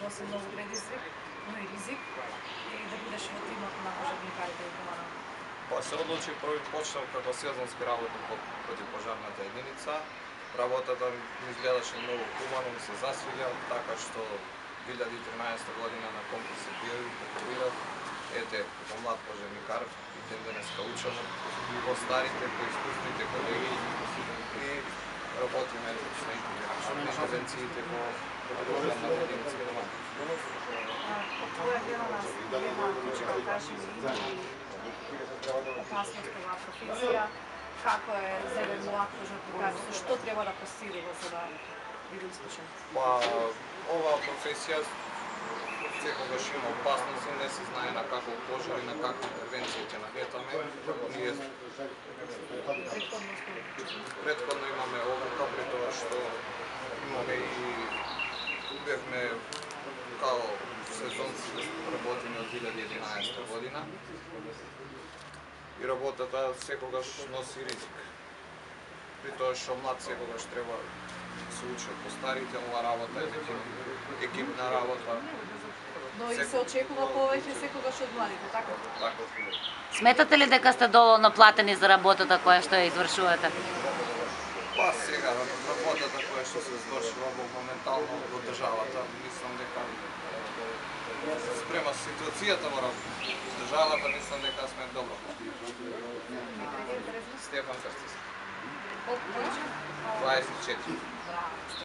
носи многу предизвик, но и ризик и да будеш во тимот на пожарникарите и помага. Па се одлучи први почнав како сезонски работник во противпожарната единица. Работата ми изгледаше многу хумано, ми се засвиѓа, така што 2013 година на конкурс се биоинспекторирав. Ете, како млад пожарникар и ден денеска учам по старите, по искусните колеги и работиме на интервенциите по противпожарната единица. Од твоја гледна точка, кажи ми опасност оваа професија, како е за еден млад пожарникар, што треба да постигне за да биде успешен? Па, оваа професија секогаш има опасност и не се знае на каков пожар и на какви интервенции ќе наметаме. Ние претходно имаме обука при тоа што имаме и бевме као сезонски работиме од 2011 година и работата секогаш носи ризик. При тоа што млад секогаш треба да се учи по старите, ова работа е екипна работа. Но и се очекува повеќе секогаш од младите, така? Така. Сметате ли дека сте доволно платени за работата која што ја извршувате? Па сега, работата која што се извршува моментално во државата, мислам дека спрема ситуацијата во државата, мислам дека сме добро. Стефан Крстис. 24.